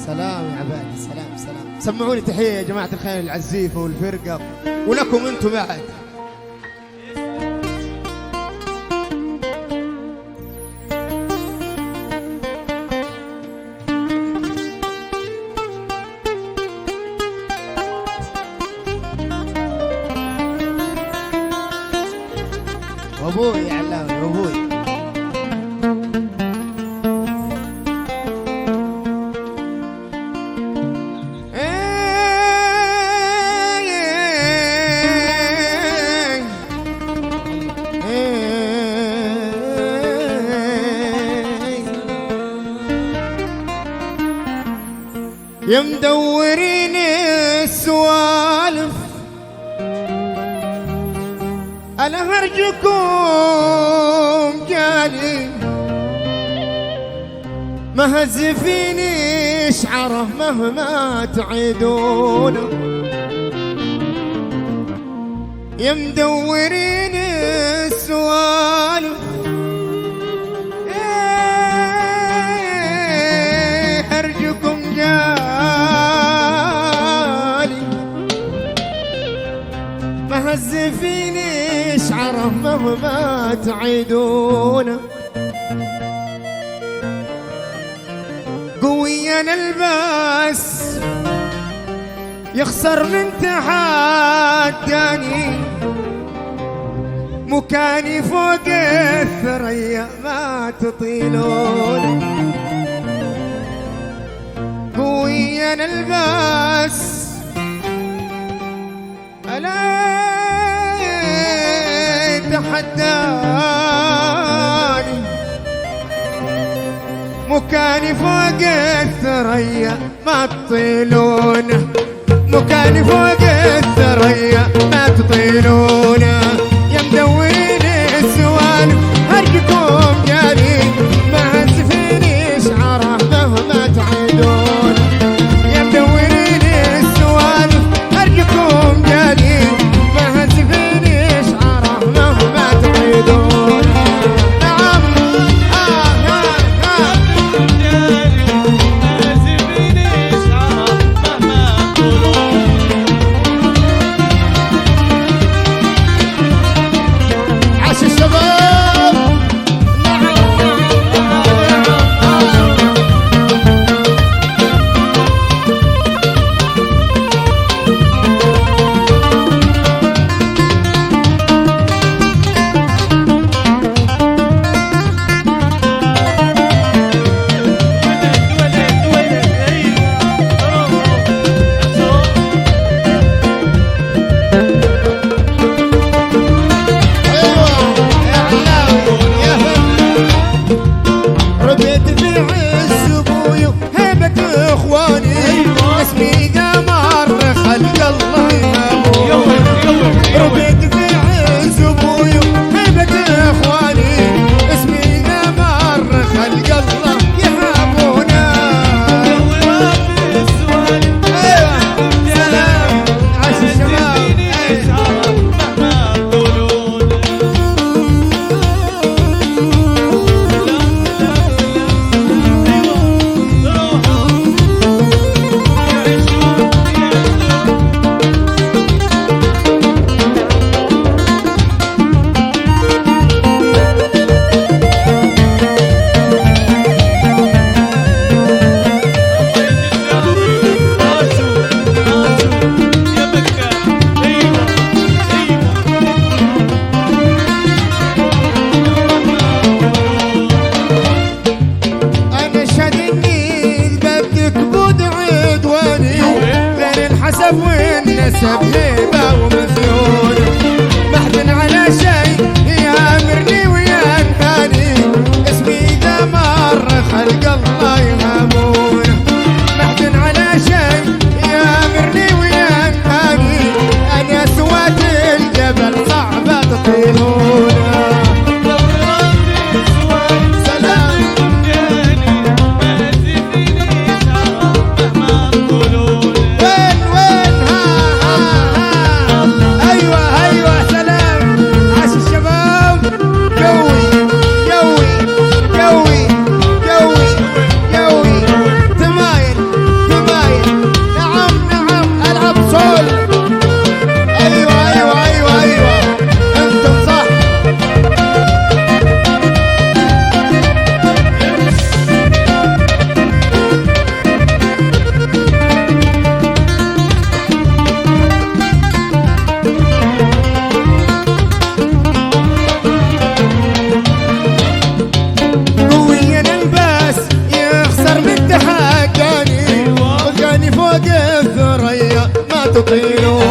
سلام يا عبادي، سلام سلام. سمعوني تحية يا جماعة الخير العزيفة والفرقة ولكم انتم بعد. وابوي يا علاوي وابوي. يا مدورين السوالف ألا هرجكم جالي مهزفيني شعره مهما تعيدونه. يا مدورين السوالف هرجكم جالي مهزفيني شعره مهما تعيدونه. قوي الباس يخسر من تحداني مكاني فوق الثريا ما تطيلون. قوي الباس ألا تحداني مكاني فوق الثريا ما تطيلونه. مكاني فوق الثريا ما تطيلونه. يا مدورين السوالف هرجكم جالي مهزفيني شعره مهما تعيدونه. يا مدورين السوالف هرجكم جالي مهزفيني شعره مهما تعيدونه. والنسب هيبة ومزيون محزن على شيء يامرني وينهاني اسمي إذا مر خلق الله يهمون. محزن على شيء يامرني وينهاني أنا سوات الجبل صعبة تطيلون. تطيلوا